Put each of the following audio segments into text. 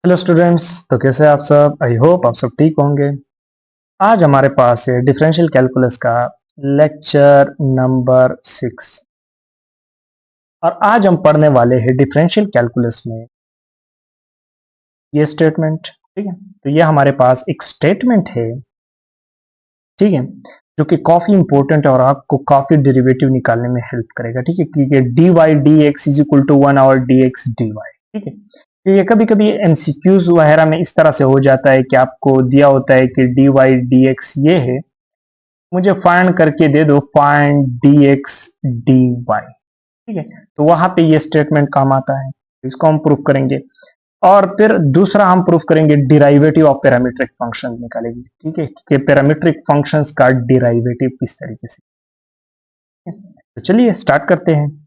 Hello students, तो कैसे हैं आप सब। आई होप आप सब ठीक होंगे। आज हमारे पास है डिफरेंशियल कैलकुलस का लेक्चर नंबर 6 और आज हम पढ़ने वाले हैं डिफरेंशियल कैलकुलस में ये स्टेटमेंट। ठीक है, तो ये हमारे पास एक स्टेटमेंट है, ठीक है, जो कि काफी इंपॉर्टेंट है और आपको काफी डेरिवेटिव निकालने में हेल्प करेगा। ठीक है, क्योंकि D Y D x is equal to 1 और डी एक्स डी वाई। ठीक है, तो ये कभी कभी एमसीक्यूज वगैरह में इस तरह से हो जाता है कि आपको दिया होता है कि डी वाई डी एक्स ये है, मुझे फाइंड करके दे दो find D X D Y. ठीक है, तो वहां पे ये स्टेटमेंट काम आता है, इसको हम प्रूफ करेंगे। और फिर दूसरा हम प्रूफ करेंगे डिराइवेटिव ऑफ पैरामीट्रिक फंक्शन निकालेंगे। ठीक है, कि पैरामीट्रिक फंक्शंस का डिराइवेटिव किस तरीके से। तो चलिए स्टार्ट करते हैं।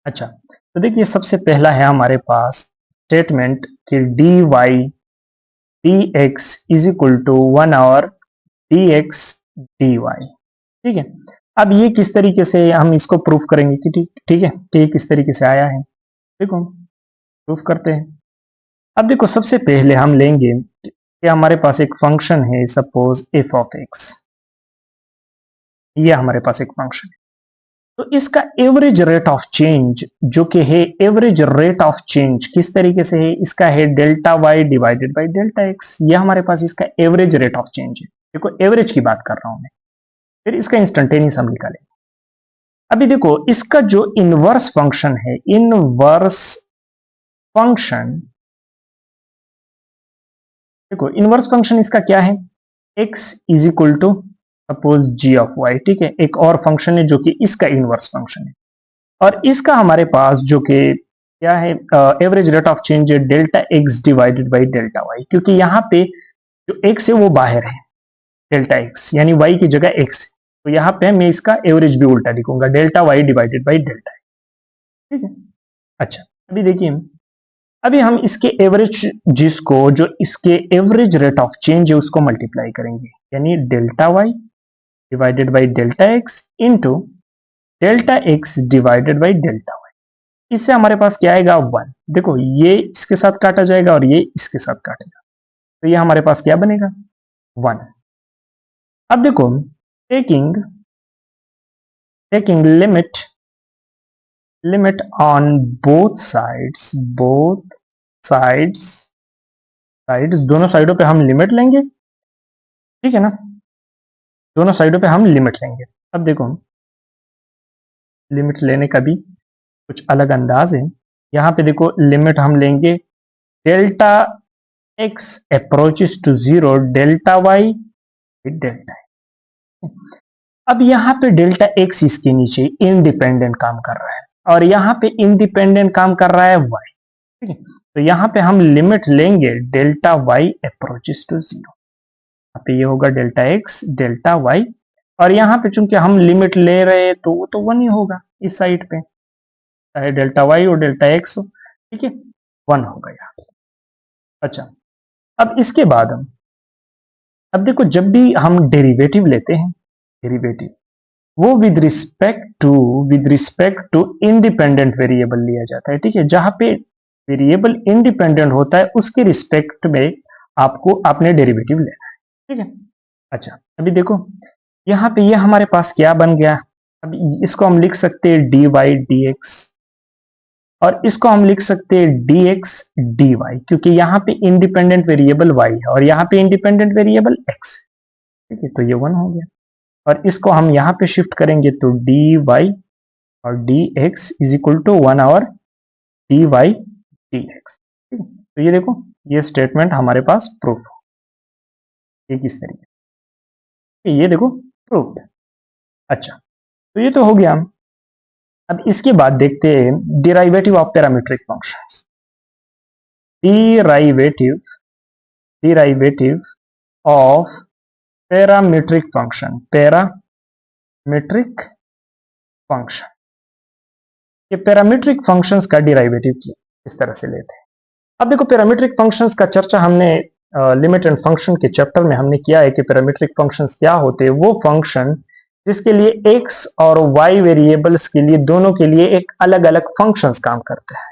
अच्छा, तो देखिए सबसे पहला है हमारे पास स्टेटमेंट कि D Y D x is equal to 1 और डी एक्स डी वाई। ठीक है, अब ये किस तरीके से हम इसको प्रूफ करेंगे कि ठीक है कि ये किस तरीके से आया है। देखो प्रूफ करते हैं। अब देखो सबसे पहले हम लेंगे कि हमारे पास एक फंक्शन है, सपोज एफ ऑफ एक्स। ये हमारे पास एक फंक्शन है, तो इसका एवरेज रेट ऑफ चेंज जो कि है एवरेज रेट ऑफ चेंज किस तरीके से है, इसका है delta Y divided by delta X. ये हमारे पास इसका एवरेज रेट ऑफ चेंज है। देखो एवरेज की बात कर रहा हूं मैं, फिर इसका इंस्टेंटेनियस हम निकालेंगे। अभी देखो इसका जो इनवर्स फंक्शन है, इनवर्स फंक्शन, देखो इनवर्स फंक्शन इसका क्या है, x is equal to suppose G of Y. ठीक है, एक और फंक्शन है जो कि इसका इनवर्स फंक्शन है, और इसका हमारे पास जो कि क्या है, एवरेज रेट ऑफ चेंज है delta x divided by delta Y. क्योंकि यहाँ पे जो एक्स है वो बाहर है, डेल्टा एक्स यानी वाई की जगह एक्स है, तो यहाँ पे मैं इसका एवरेज भी उल्टा लिखूंगा, delta Y divided by delta. ठीक है, अच्छा अभी देखिए, अभी हम इसके एवरेज, जिसको जो इसके एवरेज रेट ऑफ चेंज है उसको मल्टीप्लाई करेंगे, यानी delta Y divided by delta x into delta x divided by delta y. इससे हमारे पास क्या आएगा, 1। देखो ये इसके साथ काटा जाएगा और ये इसके साथ काटेगा, तो ये हमारे पास क्या बनेगा, 1। अब देखो taking taking limit on both sides दोनों साइडों पे हम लिमिट लेंगे। ठीक है ना, दोनों साइडों पे हम लिमिट लेंगे। अब देखो लिमिट लेने का भी कुछ अलग अंदाज है। यहाँ पे देखो लिमिट हम लेंगे delta x approaches to 0 delta y delta. अब यहाँ पे डेल्टा एक्स इसके नीचे इंडिपेंडेंट काम कर रहा है और यहाँ पे इंडिपेंडेंट काम कर रहा है वाई। ठीक है, तो यहाँ पे हम लिमिट लेंगे डेल्टा वाई अप्रोचेस टू 0। यहाँ पे ये होगा डेल्टा एक्स डेल्टा वाई, और यहाँ पे चूंकि हम लिमिट ले रहे हैं तो वो तो 1 ही होगा इस साइड पे, चाहे डेल्टा वाई और डेल्टा एक्स हो। ठीक है, 1 होगा यहाँ पे। अच्छा, अब इसके बाद अब देखो जब भी हम डेरिवेटिव लेते हैं, डेरिवेटिव वो with respect to independent variable लिया जाता है। ठीक है, जहां पे वेरिएबल इंडिपेंडेंट होता है उसके रिस्पेक्ट में आपने डेरिवेटिव लेना है। ठीक है, अच्छा अभी देखो यहाँ पे ये हमारे पास क्या बन गया, अब इसको हम लिख सकते हैं डी वाई डी एक्स, और इसको हम लिख सकते हैं डी एक्स डी वाई, क्योंकि यहाँ पे इंडिपेंडेंट वेरिएबल वाई है और यहाँ पे इंडिपेंडेंट वेरिएबल एक्स है। ठीक है, तो ये 1 हो गया, और इसको हम यहाँ पे शिफ्ट करेंगे तो डी वाई और d x is equal to 1 और डी वाई डी एक्स। ठीक है, तो ये देखो ये स्टेटमेंट हमारे पास प्रूफ हो, ये किस तरीके, ये देखो प्रूफ। अच्छा, तो ये तो हो गया। अब इसके बाद देखते हैं derivative of parametric functions. Derivative of parametric function, parametric function, ये पैरामीट्रिक फंक्शंस का डिराइवेटिव इस तरह से लेते हैं। अब देखो पैरामीट्रिक फंक्शंस का चर्चा हमने लिमिट एंड फंक्शन के चैप्टर में हमने किया है कि पैरामीट्रिक फंक्शंस क्या होते हैं। वो फंक्शन जिसके लिए x और y वेरिएबल्स के लिए दोनों के लिए एक अलग अलग फंक्शंस काम करते हैं।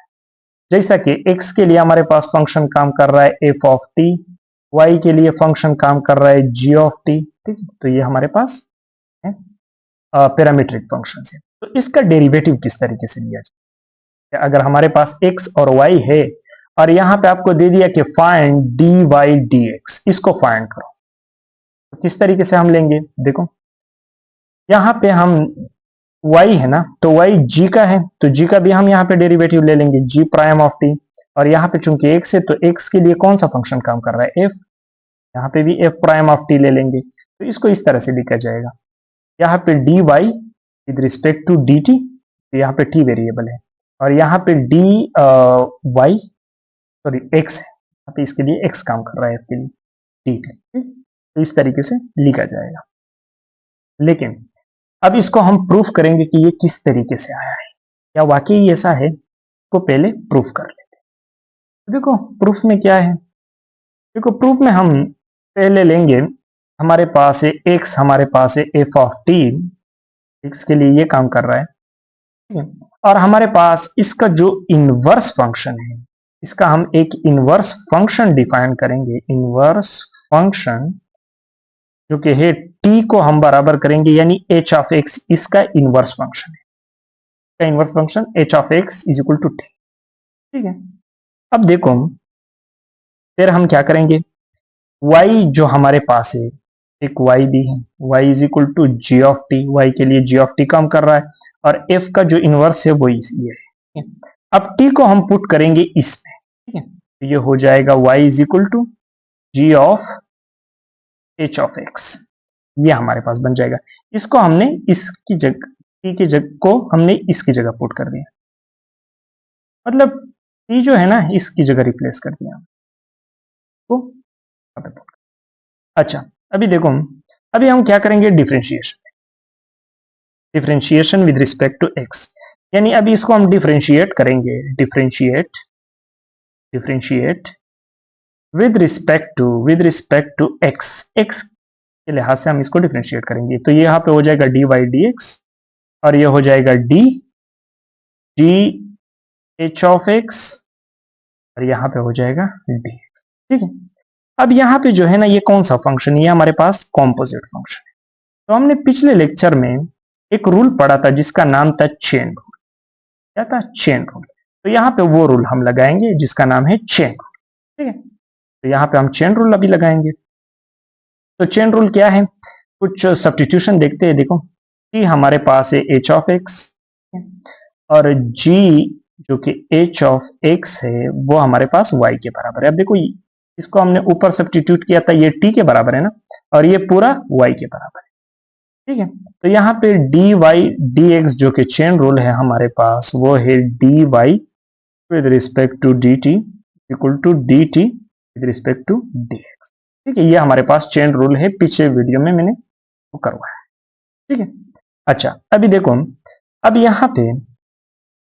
जैसा कि x के लिए हमारे पास फंक्शन काम कर रहा है f ऑफ t, y के लिए फंक्शन काम कर रहा है g ऑफ t। ठीक है, तो ये हमारे पास है पैरामीट्रिक फंक्शन है। तो इसका डेरिवेटिव किस तरीके से लिया जाए? अगर हमारे पास x और y है और यहां पे आपको दे दिया कि फाइंड dy dx, इसको फाइंड करो, तो किस तरीके से हम लेंगे? देखो यहां पे हम y है ना, तो y g का है, तो g का भी हम यहाँ पे डेरिवेटिव ले लेंगे, g प्राइम ऑफ t। और यहाँ पे चूंकि x है तो x के लिए कौन सा फंक्शन काम कर रहा है? f। यहाँ पे भी f प्राइम ऑफ t ले लेंगे, तो इसको इस तरह से लिखा जाएगा। यहाँ पे dy with respect to dt, तो यहाँ पे t वेरिएबल है, और यहाँ पे dy सॉरी x है, यहाँ पे इसके लिए x काम कर रहा है f के लिए dt। तो इस तरीके से लिखा जाएगा। लेकिन अब इसको हम प्रूफ करेंगे कि ये किस तरीके से आया है, क्या वाकई ऐसा है, को पहले प्रूफ कर लेते हैं। देखो प्रूफ में क्या है, देखो प्रूफ में हम पहले लेंगे, हमारे पास है x, हमारे पास है f ऑफ t, x के लिए ये काम कर रहा है, ठीक है। और हमारे पास इसका जो इनवर्स फंक्शन है, इसका हम एक इनवर्स फंक्शन डिफाइन करेंगे, इनवर्स फंक्शन जो कि है t को हम बराबर करेंगे यानी h ऑफ x, इसका इनवर्स फंक्शन है, इसका inverse function h of x is equal to t। ठीक है, अब देखो फिर हम क्या करेंगे, y जो हमारे पास है, एक y भी है, y is equal to g of t, y के लिए g ऑफ t काम कर रहा है, और f का जो इनवर्स है वो ये है। अब t को हम पुट करेंगे इसमें, ठीक है, तो ये हो जाएगा y is equal to g of h of x, ये हमारे पास बन जाएगा। इसको हमने इसकी जगह, t की जगह को हमने इसकी जगह पुट कर दिया, मतलब t जो है ना इसकी जगह रिप्लेस कर दिया तो। अच्छा अभी देखो, अभी हम क्या करेंगे, differentiation, differentiation with respect to x, यानी अभी इसको हम डिफरेंशिएट करेंगे, differentiate, differentiate with respect to x, x के लिहाज से हम इसको डिफरेंशिएट करेंगे, तो ये यहाँ पे हो जाएगा dy dx, और ये हो जाएगा d g h of x, और यहाँ पे हो जाएगा dx। ठीक है, अब यहाँ पे जो है ना ये कौन सा फंक्शन, ये हमारे पास कॉम्पोजिट फंक्शन है। तो हमने पिछले लेक्चर में एक रूल पढ़ा था जिसका नाम था चेन रूल, क्या था? Chain rule. तो यहाँ पे वो रूल हम लगाएंगे जिसका नाम है चेन रूल। ठीक है, तो यहाँ पे हम चेन रूल अभी लगाएंगे। तो चेन रूल क्या है, कुछ सब्स्टिट्यूशन देखते हैं। देखो कि हमारे पास है h ऑफ x, और g जो कि h ऑफ x है वो हमारे पास y के बराबर है। अब देखो इसको हमने ऊपर सब्स्टिट्यूट किया था, ये t के बराबर है ना, और ये पूरा y के बराबर है। ठीक है, तो यहाँ पे dy dx जो कि चेन रूल है हमारे पास, वो है dy with respect to dt equal to dt with respect to dx। ठीक है, ये हमारे पास चेन रूल है, पिछले वीडियो में मैंने वो करवाया। ठीक है, अच्छा अभी देखो, अब यहाँ पे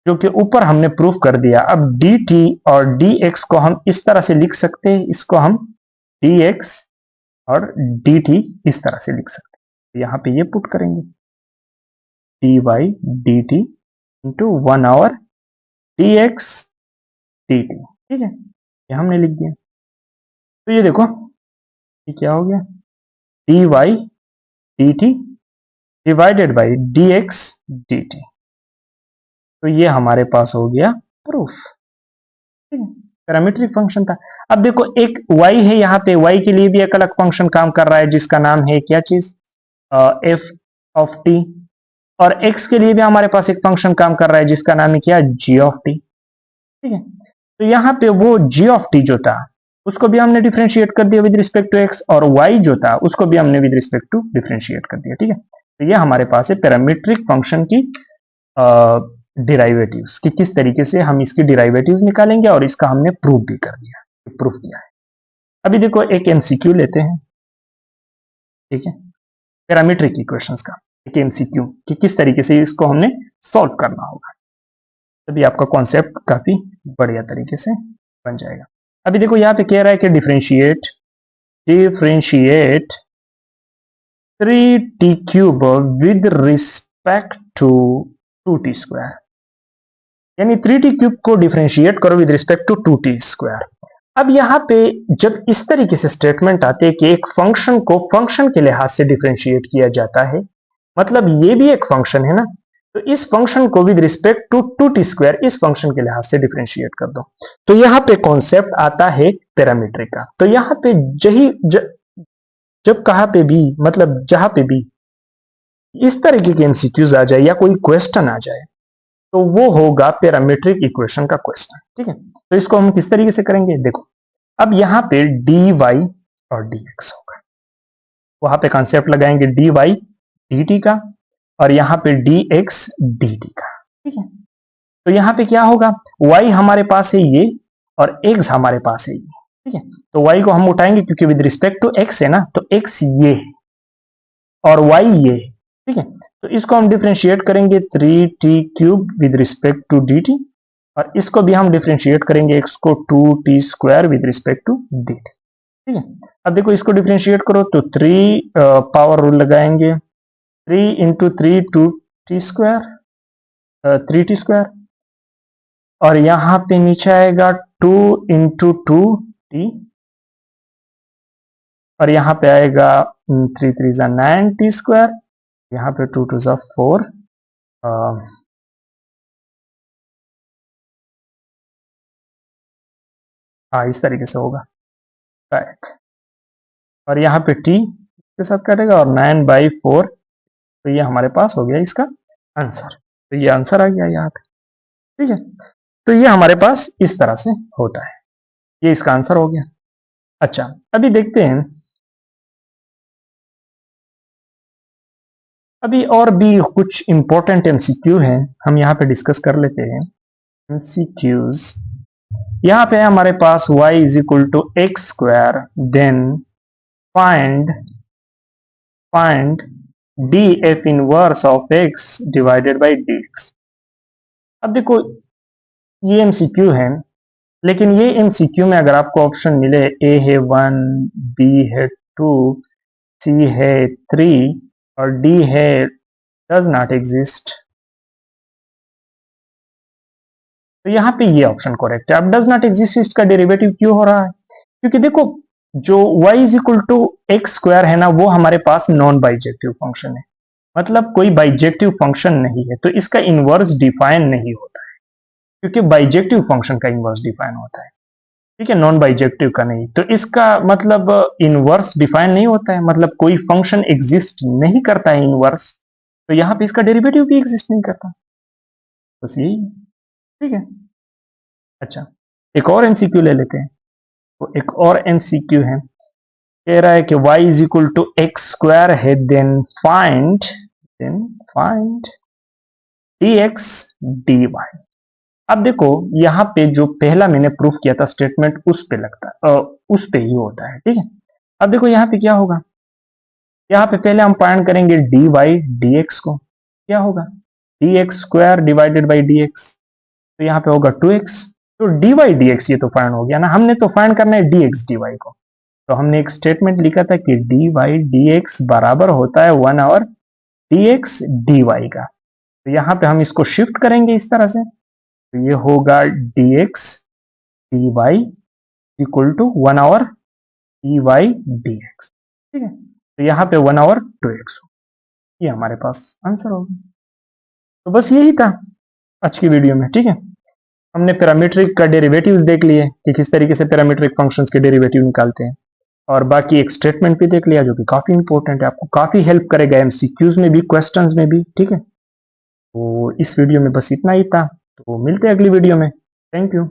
जो कि ऊपर हमने प्रूफ कर दिया, अब dt और dx को हम इस तरह से लिख सकते हैं, इसको हम dx और dt इस तरह से लिख सकते हैं। यहाँ पे ये पुट करेंगे dy dt into 1 over dx dt। ठीक है, ये हमने लिख दिया। तो ये देखो ये क्या हो गया, dy dt divided by dx dt, तो ये हमारे पास हो गया प्रूफ। ठीक है, पैरामीट्रिक फंक्शन था। अब देखो एक y है, यहाँ पे y के लिए भी एक अलग फंक्शन काम कर रहा है जिसका नाम है क्या चीज, f ऑफ t, और x के लिए भी हमारे पास एक फंक्शन काम कर रहा है जिसका नाम है क्या, g ऑफ t। ठीक है, तो यहाँ पे वो g ऑफ t जो था उसको भी हमने डिफरेंशिएट कर दिया विद रिस्पेक्ट टू x, और y जो था उसको भी हमने विद रिस्पेक्ट टू डिफरेंशिएट कर दिया। ठीक है, तो ये हमारे पास है पैरामीट्रिक फंक्शन की डिराइवेटिव्स, कि किस तरीके से हम इसकी डिराइवेटिव्स निकालेंगे, और इसका हमने प्रूफ भी कर दिया, प्रूफ किया है। अभी देखो एक एमसीक्यू लेते हैं, ठीक है, पैरामीट्रिक इक्वेशंस का एक एमसीक्यू, कि किस तरीके से इसको हमने सॉल्व करना होगा, तभी आपका कॉन्सेप्ट काफी बढ़िया तरीके से बन जाएगा। अभी देखो यहाँ पे कह रहा है कि differentiate 3t cube with respect to 2t square, यानी 3t क्यूब को डिफरेंशिएट करो with respect to 2t square. अब यहाँ पे जब इस तरीके से स्टेटमेंट आते हैं कि एक फंक्शन को फंक्शन के लिहाज से डिफरेंशिएट किया जाता है, मतलब ये भी एक फंक्शन है ना, तो इस फंक्शन को with respect to 2t square इस फंक्शन के लिहाज से डिफरेंशिएट कर दो। तो यहाँ पे कॉन्सेप्ट आता है पैरामीट्रिक का। तो यहाँ पे जब कहाँ पे भी, मतलब जहां पे भी इस तरीके के एमसीक्यूज आ जाए या कोई क्वेश्चन आ जाए, तो वो होगा पैरामीट्रिक इक्वेशन का क्वेश्चन। ठीक है, तो इसको हम किस तरीके से करेंगे, देखो अब यहाँ पे dy और dx होगा, वहां पे कॉन्सेप्ट लगाएंगे dy dt का और यहाँ पे dx dt का। ठीक है, तो यहाँ पे क्या होगा, y हमारे पास है ये और x हमारे पास है ये। ठीक है, तो y को हम उठाएंगे क्योंकि विद रिस्पेक्ट टू x है ना, तो x ये है और y ये है। ठीक है, तो इसको हम डिफरेंशिएट करेंगे 3t cube with respect to dt और इसको भी हम डिफरेंशिएट करेंगे x को 2t square with respect to dt। ठीक है, अब देखो इसको डिफरेंशिएट करो तो 3 पावर रूल लगाएंगे, 3 into 3 2t square 3t square और यहाँ पे नीचे आएगा 2 इंटू 2t और यहाँ पे आएगा 3 3 जा 9t स्क्वायर, यहाँ पे 2 2 जा 4 हाँ इस तरीके से होगा करेक्ट, और यहाँ पे t के साथ कटेगा और 9/4, तो ये हमारे पास हो गया इसका आंसर। तो ये आंसर आ गया यहाँ पे। ठीक है, तो ये हमारे पास इस तरह से होता है, ये इसका आंसर हो गया। अच्छा, अभी देखते हैं, अभी और भी कुछ इंपॉर्टेंट एमसीक्यू हैं, हम यहाँ पे डिस्कस कर लेते हैं एमसीक्यूज। यहाँ पे हमारे पास y is equal to x square, then find df inverse of x divided by dx। अब देखो ये एमसीक्यू है, लेकिन ये एमसीक्यू में अगर आपको ऑप्शन मिले a है 1, b है 2, c है 3 और d है डज नॉट एग्जिस्ट, तो यहाँ पे ये ऑप्शन करेक्ट है। अब डज नॉट एग्जिस्ट इसका डेरिवेटिव क्यों हो रहा है, क्योंकि देखो जो y is equal to x square है ना, वो हमारे पास नॉन बाइजेक्टिव फंक्शन है, मतलब कोई बाइजेक्टिव फंक्शन नहीं है, तो इसका इनवर्स डिफाइन नहीं होता है, क्योंकि बाइजेक्टिव फंक्शन का इनवर्स डिफाइन होता है। ठीक है, नॉन बाइजेक्टिव का नहीं, तो इसका मतलब इनवर्स डिफाइन नहीं होता है, मतलब कोई फंक्शन एग्जिस्ट नहीं करता है इनवर्स, तो यहाँ पे इसका डेरिवेटिव भी एग्जिस्ट नहीं करता, बस यही। ठीक है, अच्छा एक और एमसीक्यू ले लेते हैं, तो एक और एमसीक्यू है, कह रहा है कि y is equal to x square है, देन फाइंड dx dy। अब देखो यहाँ पे जो पहला मैंने प्रूफ किया था स्टेटमेंट, उस पे लगता है उस पे ही होता है। ठीक है, अब देखो यहाँ पे क्या होगा, यहाँ पे पहले हम फाइंड करेंगे dy dx को, क्या होगा dx square divided by dx, तो यहाँ पे होगा 2x, तो dy dx ये तो फाइंड हो गया ना, हमने तो फाइंड करना है dx dy को, तो हमने एक स्टेटमेंट लिखा था कि dy dx बराबर होता है 1 और dx dy का, तो यहाँ पे हम इसको शिफ्ट करेंगे इस तरह से, तो ये होगा dx dy इक्वल टू 1 और dy dx। ठीक है, तो यहाँ पे 1 और 2x, ये हमारे पास आंसर होगा। तो बस यही था आज की वीडियो में। ठीक है, हमने पैरामीट्रिक का डेरिवेटिव्स देख लिए कि किस तरीके से पैरामीट्रिक फंक्शंस के डेरिवेटिव निकालते हैं, और बाकी एक स्टेटमेंट भी देख लिया जो कि काफी इंपॉर्टेंट है, आपको काफी हेल्प करेगा एमसीक्यूज में भी, क्वेश्चंस में भी। ठीक है, तो इस वीडियो में बस इतना ही था, तो मिलते हैं अगली वीडियो में। Thank you.